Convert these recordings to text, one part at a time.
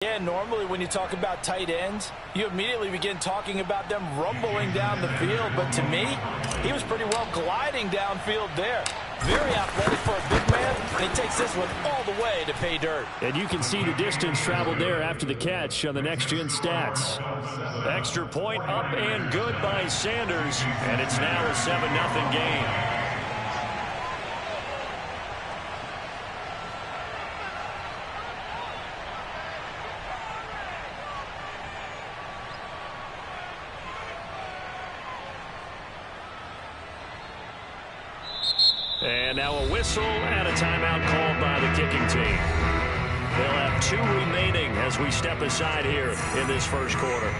Yeah, normally when you talk about tight ends, you immediately begin talking about them rumbling down the field. But to me, he was pretty well gliding downfield there. Very athletic for a big man, and he takes this one all the way to pay dirt. And you can see the distance traveled there after the catch on the next-gen stats. Extra point up and good by Sanders, and it's now a 7-0 game. And now a whistle and a timeout called by the kicking team. They'll have 2 remaining as we step aside here in this first quarter.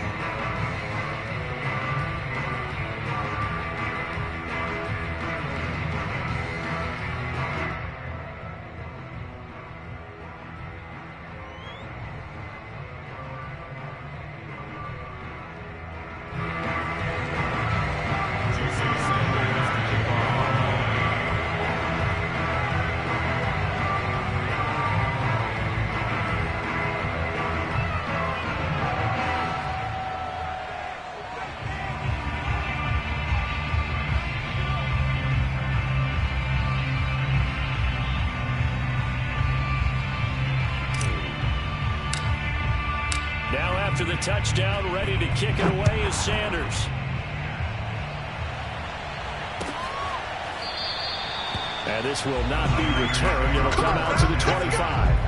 After the touchdown, ready to kick it away is Sanders. And this will not be returned. It'll come out to the 25.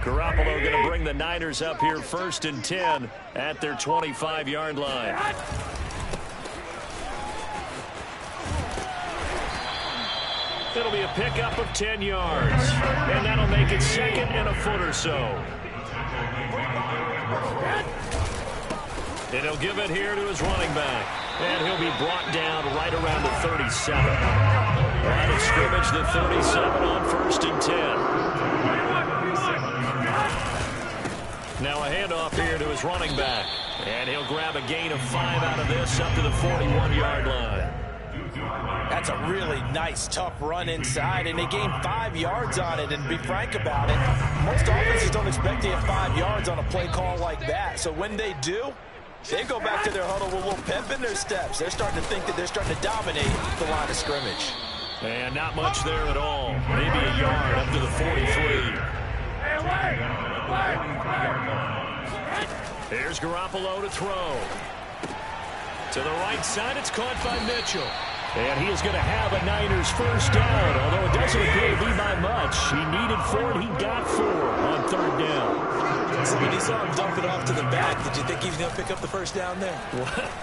Garoppolo going to bring the Niners up here 1st and 10 at their 25-yard line. It'll be a pickup of 10 yards, and that'll make it 2nd and a foot or so. And he'll give it here to his running back, and he'll be brought down right around the 37. Line of scrimmage, the 37 on 1st and 10. Now a handoff here to his running back. And he'll grab a gain of 5 out of this up to the 41-yard line. That's a really nice, tough run inside, and they gained 5 yards on it. And be frank about it, most offenses don't expect to get 5 yards on a play call like that. So when they do, they go back to their huddle with a little pep in their steps. They're starting to think that they're starting to dominate the line of scrimmage. And not much there at all. Maybe a yard up to the 43. Here's Garoppolo to throw. To the right side, it's caught by Mitchell. And he is going to have a Niners first down, although it doesn't appear to be by much. He needed 4, and he got 4 on 3rd down. So when he saw him dump it off to the back, did you think he was going to pick up the first down there?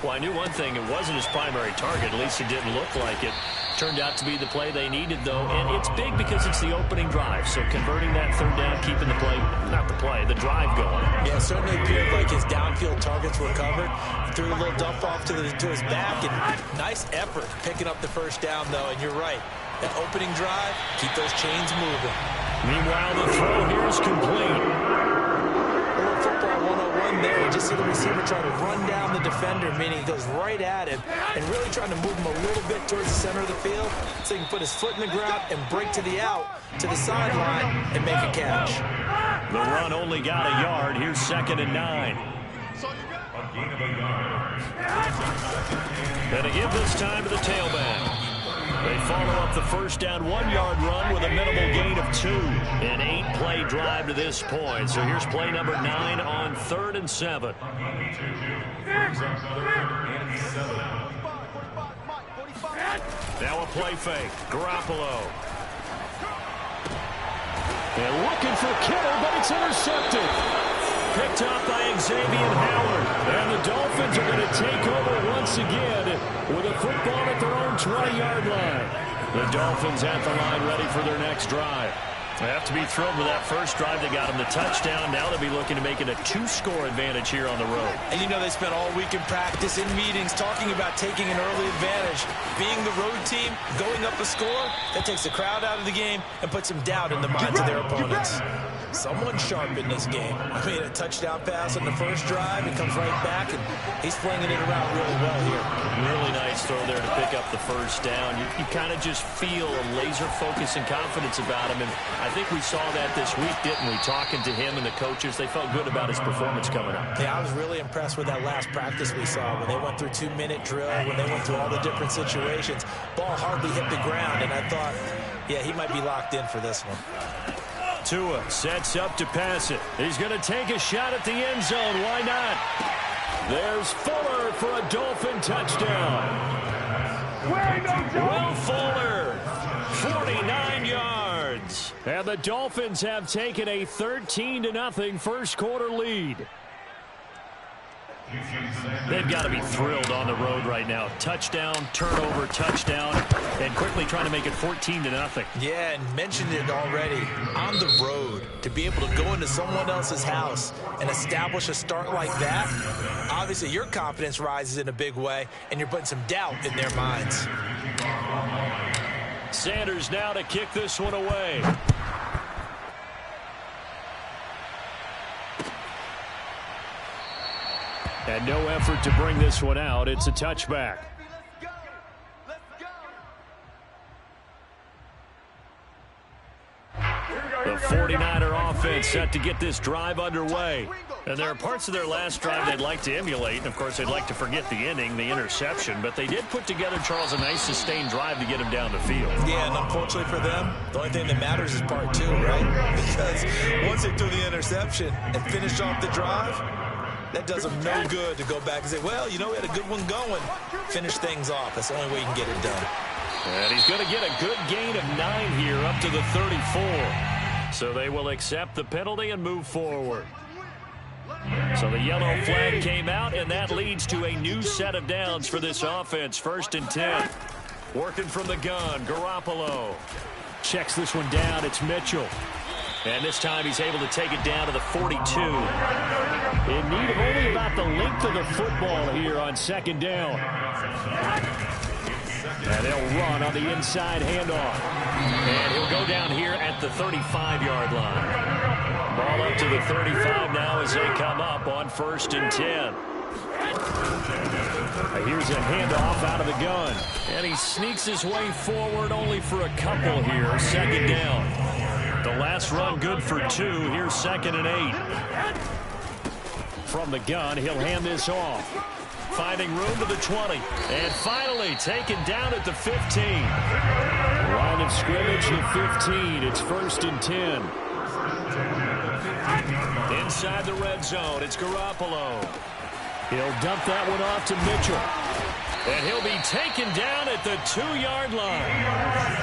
Well, I knew one thing. It wasn't his primary target. At least it didn't look like it. Turned out to be the play they needed, though. And it's big because it's the opening drive. So converting that 3rd down, keeping the play, not the play, the drive going. Yeah, it certainly appeared like his downfield targets were covered. Threw a little dump off to his back. And nice effort picking up the first down, though. And you're right. That opening drive, keep those chains moving. Meanwhile, the throw here is complete. Football 101 there. You just see the receiver try to run down the defender, meaning he goes right at him and really trying to move him a little bit towards the center of the field so he can put his foot in the ground and break to the out, to the sideline, and make a catch. The run only got a yard. Here's 2nd and 9. And to give this time to the tailback. They follow up the first down 1-yard run with a minimal gain of 2. An 8-play drive to this point. So here's play number 9 on 3rd and 7. Now a play fake. Garoppolo. And looking for Kittle, but it's intercepted. Picked up by Xavier Howard. And the Dolphins are going to take over once again with a football at their own 20-yard line. The Dolphins at the line ready for their next drive. They have to be thrilled with that first drive. They got them the touchdown. Now they'll be looking to make it a 2-score advantage here on the road. And you know they spent all week in practice, in meetings, talking about taking an early advantage. Being the road team, going up a score, that takes the crowd out of the game and puts some doubt in the minds of their opponents. Someone sharp in this game. I mean, a touchdown pass on the first drive. He comes right back, and he's flinging it around really well here. Really nice throw there to pick up the first down. You kind of just feel a laser focus and confidence about him, and I think we saw that this week, didn't we? Talking to him and the coaches, they felt good about his performance coming up. Yeah, I was really impressed with that last practice we saw when they went through 2-minute drill, when they went through all the different situations. Ball hardly hit the ground, and I thought, yeah, he might be locked in for this one. Tua sets up to pass it. He's going to take a shot at the end zone. Why not? There's Fuller for a Dolphin touchdown. Will Fuller, 49 yards. And the Dolphins have taken a 13-0 first quarter lead. They've got to be thrilled on the road right now. Touchdown, turnover, touchdown, and quickly trying to make it 14-0. Yeah, and mentioned it already. On the road, to be able to go into someone else's house and establish a start like that, obviously your confidence rises in a big way, and you're putting some doubt in their minds. Sanders now to kick this one away. And no effort to bring this one out. It's a touchback. The 49er offense set to get this drive underway. And there are parts of their last drive they'd like to emulate. And, of course, they'd like to forget the inning, the interception. But they did put together, Charles, a nice sustained drive to get him down the field. Yeah, and unfortunately for them, the only thing that matters is part two, right? Because once they threw the interception and finished off the drive, that does them no good to go back and say, well, you know, we had a good one going. Finish things off. That's the only way you can get it done. And he's going to get a good gain of 9 here up to the 34. So they will accept the penalty and move forward. So the yellow flag came out, and that leads to a new set of downs for this offense. 1st and 10. Working from the gun, Garoppolo. Checks this one down. It's Mitchell. And this time he's able to take it down to the 42. In need of only about the length of the football here on 2nd down. And they'll run on the inside handoff. And he'll go down here at the 35-yard line. Ball up to the 35 now as they come up on 1st and 10. Here's a handoff out of the gun. And he sneaks his way forward only for a couple here. 2nd down. The last run good for 2. Here's 2nd and 8. From the gun, he'll hand this off. Finding room to the 20. And finally taken down at the 15. Line of scrimmage to 15. It's 1st and 10. Inside the red zone, it's Garoppolo. He'll dump that one off to Mitchell. And he'll be taken down at the 2-yard line.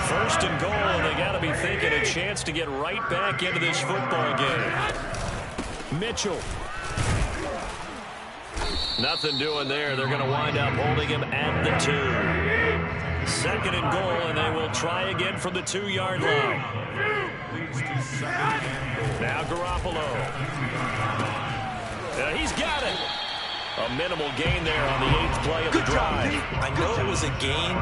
1st and goal, and they got to be thinking a chance to get right back into this football game. Mitchell. Nothing doing there. They're going to wind up holding him at the 2. 2nd and goal, and they will try again from the 2-yard line. Now Garoppolo. He's got it. A minimal gain there on the 8th play of the drive. I know it was a gain,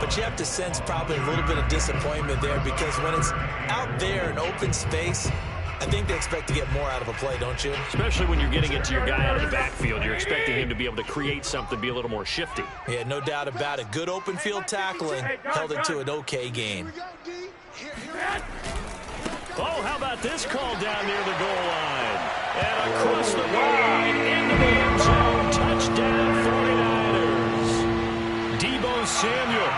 but you have to sense probably a little bit of disappointment there because when it's out there in open space, I think they expect to get more out of a play, don't you? Especially when you're getting it to your guy out of the backfield. You're expecting him to be able to create something, be a little more shifty. Yeah, no doubt about it. Good open field tackling held it to an okay game. Oh, how about this call down near the goal line? And across the line, into the end zone, touchdown 49ers. Deebo Samuel,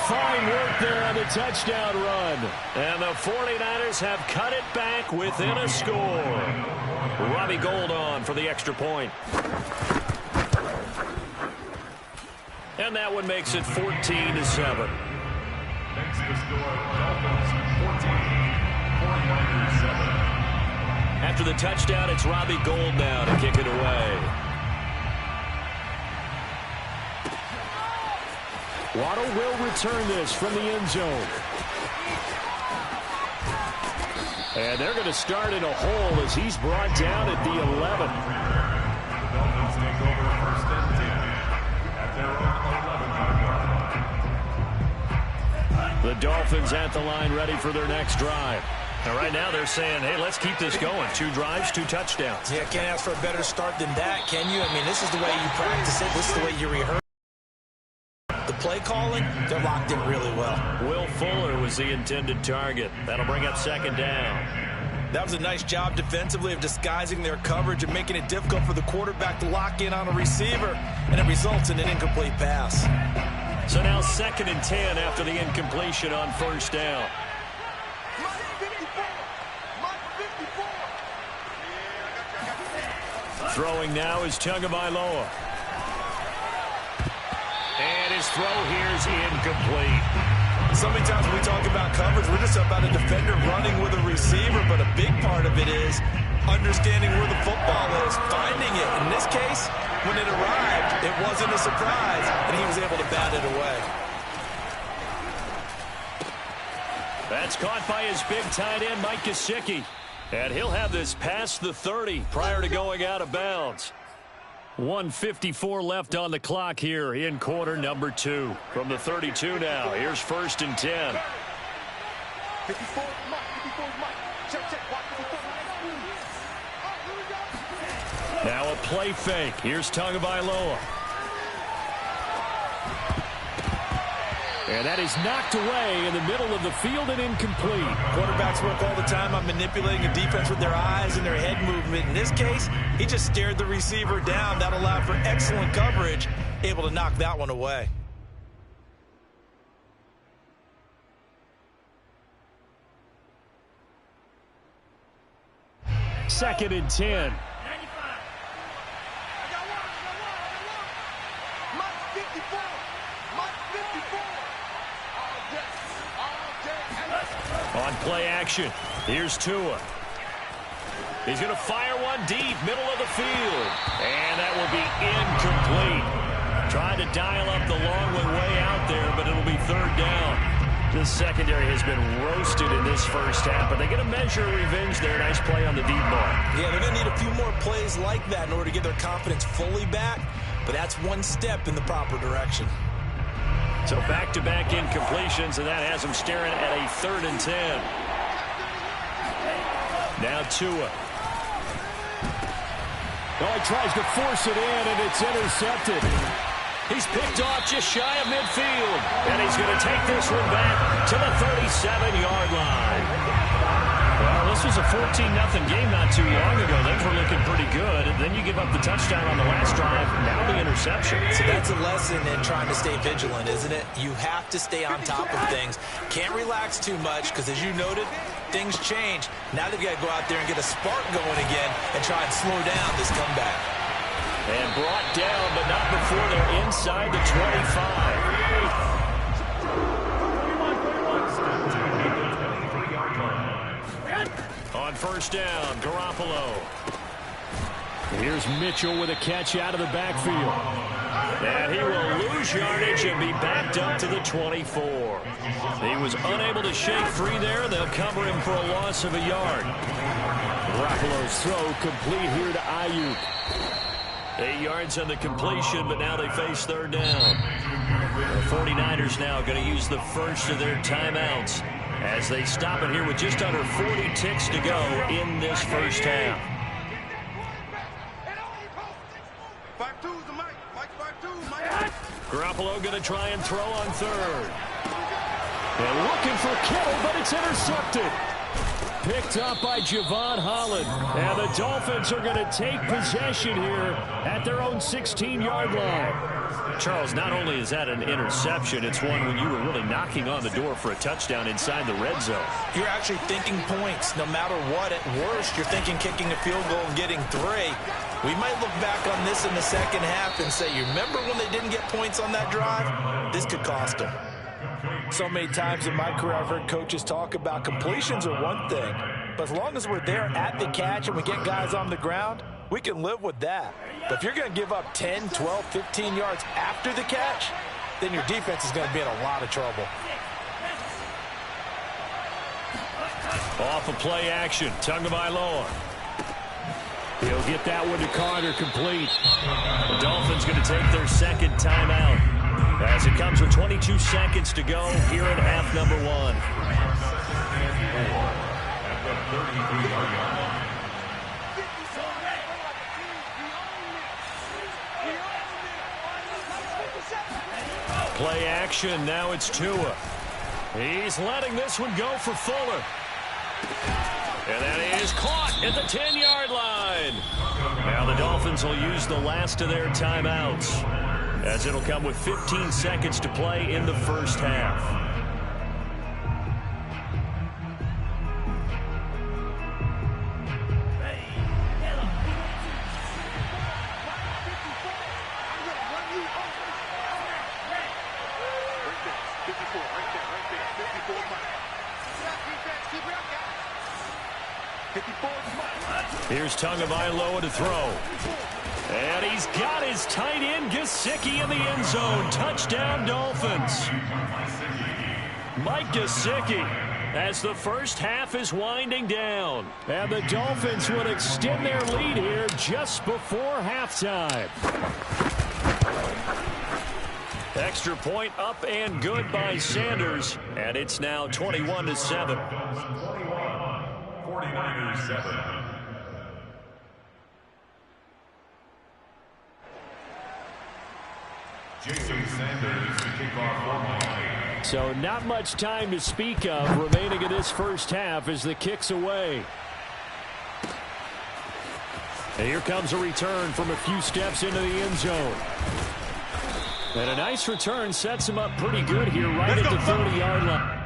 fine work there on the touchdown run. And the 49ers have cut it back within a score. Robbie Gould on for the extra point. And that one makes it 14-7. Next to score, Dolphins 14, 49ers 7. After the touchdown, it's Robbie Gould now to kick it away. Waddle will return this from the end zone. And they're going to start in a hole as he's brought down at the 11. The Dolphins take over 1st and 10 at their own 11-yard line. The Dolphins at the line ready for their next drive. Now, right now they're saying, hey, let's keep this going. 2 drives, 2 touchdowns. Yeah, can't ask for a better start than that, can you? I mean, this is the way you practice it. This is the way you rehearse. The play calling, they're locked in really well. Will Fuller was the intended target. That'll bring up 2nd down. That was a nice job defensively of disguising their coverage and making it difficult for the quarterback to lock in on a receiver, and it results in an incomplete pass. So now 2nd and 10 after the incompletion on 1st down. Throwing now is Tagovailoa. And his throw here is incomplete. So many times when we talk about coverage, we're just about a defender running with a receiver, but a big part of it is understanding where the football is, finding it. In this case, when it arrived, it wasn't a surprise, and he was able to bat it away. That's caught by his big tight end, Mike Gesicki. And he'll have this past the 30 prior to going out of bounds. 1:54 left on the clock here in quarter number 2. From the 32 now, here's 1st and 10. Now a play fake. Here's Tagovailoa. And that is knocked away in the middle of the field and incomplete. Quarterbacks work all the time on manipulating a defense with their eyes and their head movement. In this case, he just stared the receiver down. That allowed for excellent coverage, able to knock that one away. Second and 10. On play action, here's Tua. He's going to fire one deep, middle of the field. And that will be incomplete. Trying to dial up the long one way out there, but it'll be 3rd down. This secondary has been roasted in this first half, but they get a measure of revenge there. Nice play on the deep ball. Yeah, they're going to need a few more plays like that in order to get their confidence fully back, but that's one step in the proper direction. So back-to-back incompletions, and that has them staring at a 3rd and 10. Now Tua. Oh, he tries to force it in, and it's intercepted. He's picked off just shy of midfield, and he's going to take this one back to the 37-yard line. Well, this was a 14-0 game not too long ago. Things were looking pretty good, and then you give up the touchdown on the last drive, now the interception. So that's a lesson in trying to stay vigilant, isn't it? You have to stay on top of things. Can't relax too much because, as you noted, things change. Now they've got to go out there and get a spark going again and try and slow down this comeback. And brought down, but not before they're inside the 25. On 1st down, Garoppolo. Here's Mitchell with a catch out of the backfield. And he will lose yardage and be backed up to the 24. He was unable to shake free there. They'll cover him for a loss of a yard. Garoppolo's throw complete here to Ayuk. 8 yards on the completion, but now they face 3rd down. The 49ers now going to use the first of their timeouts as they stop it here with just under 40 ticks to go in this first half. Garoppolo going to try and throw on 3rd. And looking for Kittle, but it's intercepted. Picked up by Javon Holland. And the Dolphins are going to take possession here at their own 16-yard line. Charles, not only is that an interception, it's one when you were really knocking on the door for a touchdown inside the red zone. You're actually thinking points. No matter what, at worst, you're thinking kicking a field goal and getting 3. We might look back on this in the second half and say, you remember when they didn't get points on that drive? This could cost them. So many times in my career I've heard coaches talk about completions are one thing, but as long as we're there at the catch and we get guys on the ground, we can live with that. But if you're going to give up 10, 12, 15 yards after the catch, then your defense is going to be in a lot of trouble. Off of play action, Tagovailoa. He'll get that one to Carter complete. The Dolphins going to take their second timeout as it comes with 22 seconds to go here in half number 1. At the 33-yard line. Play action, now it's Tua. He's letting this one go for Fuller. And that is caught at the 10-yard line. Now the Dolphins will use the last of their timeouts, as it'll come with 15 seconds to play in the first half. Here's Tagovailoa to throw. And he's got his tight end, Gesicki, in the end zone. Touchdown, Dolphins. Mike Gesicki, as the first half is winding down. And the Dolphins would extend their lead here just before halftime. Extra point up and good by Sanders. And it's now 21-7. 49ers 7. Jason Sanders to kick off for Miami. So not much time to speak of remaining in this first half as the kick's away. And here comes a return from a few steps into the end zone. And a nice return sets him up pretty good here right at the 30-yard line.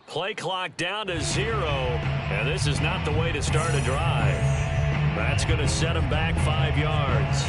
Play clock down to 0, and this is not the way to start a drive. That's going to set him back 5 yards.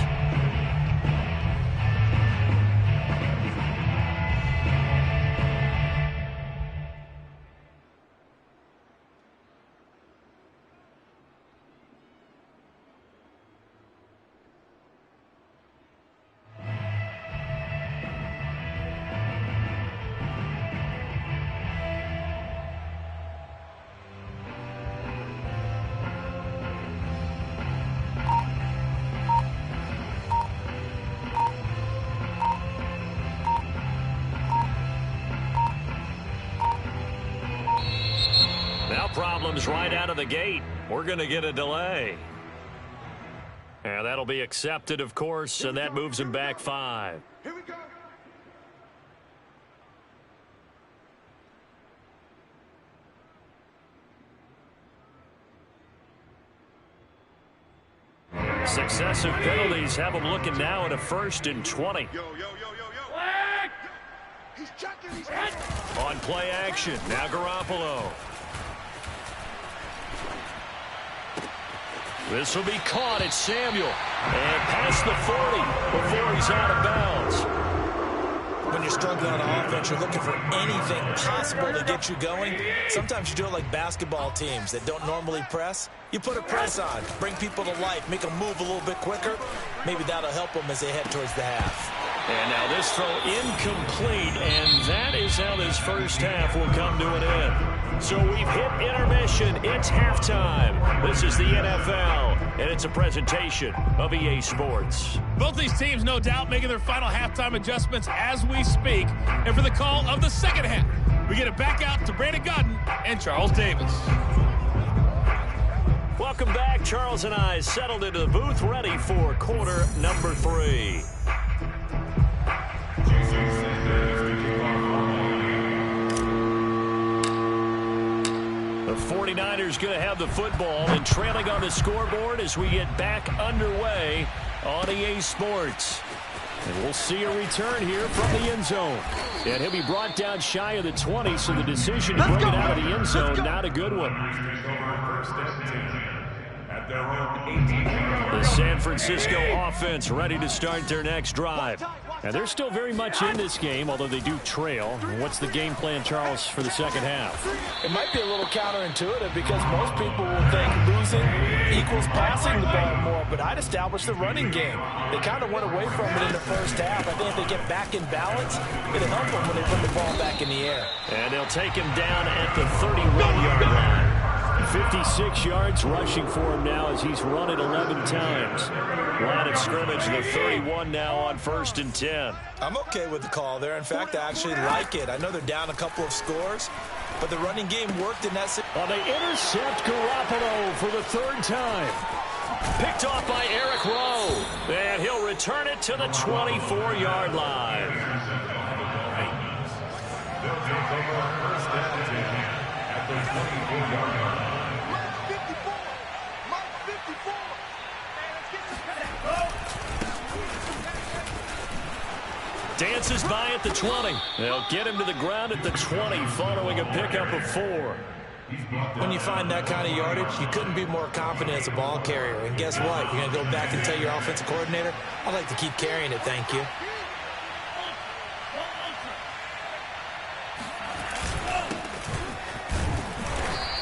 Problems right out of the gate. We're going to get a delay. And that'll be accepted, of course, and that moves him back 5. Here we go. Successive penalties have him looking now at a 1st and 20. Yo. He's chucking. On play action, now Garoppolo. This will be caught at Samuel. And past the 40 before he's out of bounds. when you're struggling on offense, you're looking for anything possible to get you going. Sometimes you do it like basketball teams that don't normally press. You put a press on, bring people to life, make them move a little bit quicker. Maybe that'll help them as they head towards the half. And now this throw incomplete, and that is how this first half will come to an end. So we've hit intermission. It's halftime. This is the NFL, and it's a presentation of EA Sports. Both these teams, no doubt, making their final halftime adjustments as we speak. And for the call of the second half, we get it back out to Brandon Gaudin and Charles Davis. Welcome back. Charles and I settled into the booth, ready for quarter number 3. The 49ers going to have the football and trailing on the scoreboard as we get back underway on EA Sports. And we'll see a return here from the end zone. And he'll be brought down shy of the 20, so the decision to bring it out of the end zone, not a good one. The San Francisco offense ready to start their next drive. And they're still very much in this game, although they do trail. What's the game plan, Charles, for the second half? It might be a little counterintuitive because most people will think losing equals passing the ball more, but I'd establish the running game. They kind of went away from it in the first half. I think if they get back in balance, it'll help them when they put the ball back in the air. And they'll take him down at the 31-yard line. 56 yards rushing for him now as he's run it 11 times. Line of scrimmage, the 31 now on 1st and 10. I'm okay with the call there. In fact, I actually like it. I know they're down a couple of scores, but the running game worked in that situation. They intercept Garoppolo for the 3rd time. Picked off by Eric Rowe. And he'll return it to the 24-yard line. They'll take over 1st and 10 at the 24-yard line. Dances by at the 20. They'll get him to the ground at the 20 following a pickup of 4. When you find that kind of yardage, you couldn't be more confident as a ball carrier. And guess what? You're going to go back and tell your offensive coordinator, I'd like to keep carrying it, thank you.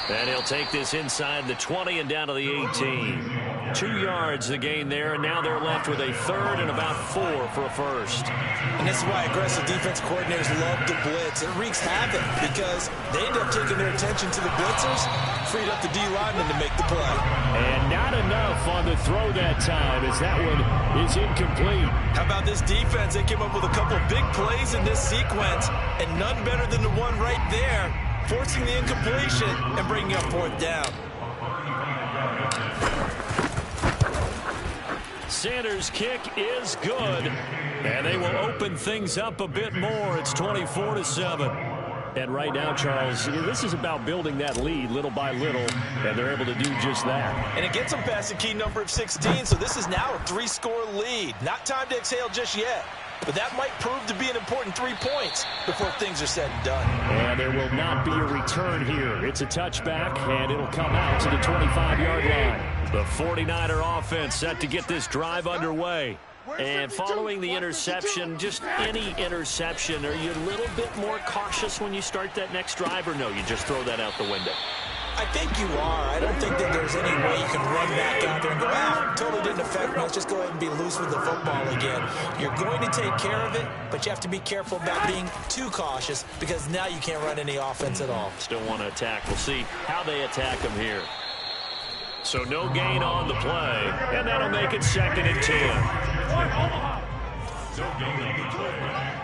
And he'll take this inside the 20 and down to the 18. 2 yards the gain there, and now they're left with a 3rd and about 4 for a 1st. And this is why aggressive defense coordinators love to blitz. It wreaks havoc because they end up taking their attention to the blitzers, freed up the D lineman to make the play. And not enough on the throw that time as that one is incomplete. How about this defense? They came up with a couple of big plays in this sequence, and none better than the one right there, forcing the incompletion and bringing up 4th down. Sanders' kick is good, and they will open things up a bit more. It's 24-7. And right now, Charles, this is about building that lead little by little, and they're able to do just that. And it gets them past the key number of 16, so this is now a 3-score lead. Not time to exhale just yet, but that might prove to be an important 3 points before things are said and done. And there will not be a return here. It's a touchback, and it'll come out to the 25-yard line. The 49er offense set to get this drive underway. And following the interception, just any interception, are you a little bit more cautious when you start that next drive, or no, you just throw that out the window? I think you are. I don't think that there's any way you can run back out there and go, totally didn't affect me. Let's just go ahead and be loose with the football again. You're going to take care of it, but you have to be careful about being too cautious because now you can't run any offense at all. Still want to attack. We'll see how they attack them here. So no gain on the play, and that'll make it 2nd and 10.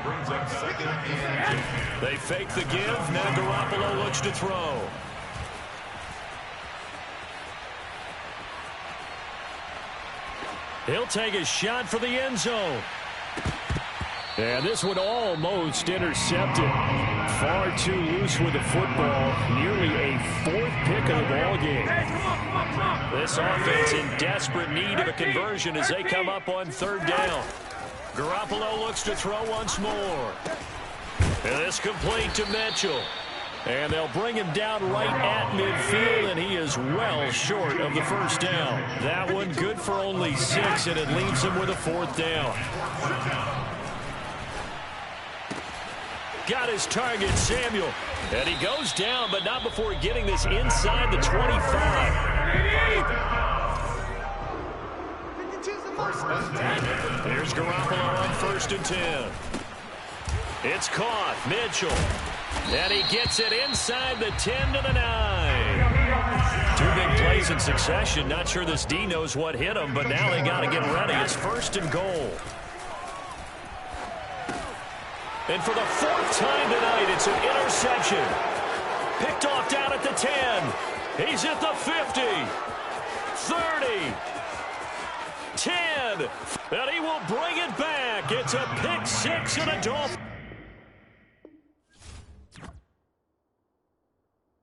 Brings up 2nd and 10. They fake the give. Now Garoppolo looks to throw. He'll take a shot for the end zone. And this one almost intercepted. Far too loose with the football. Nearly a 4th pick of the ball game. This offense in desperate need of a conversion as they come up on 3rd down. Garoppolo looks to throw once more. And this complete to Mitchell. And they'll bring him down right at midfield, and he is well short of the 1st down. That one good for only 6, and it leaves him with a 4th down. got his target, Samuel. And he goes down, but not before getting this inside the 25. Here's Garoppolo on 1st and 10. It's caught. Mitchell. And he gets it inside the 10 to the 9. 2 big plays in succession. Not sure this D knows what hit him, but now they got to get ready. It's 1st and goal. And for the 4th time tonight, it's an interception. Picked off down at the 10. He's at the 50. 30. 10. And he will bring it back. It's a pick 6 and a Dolphin.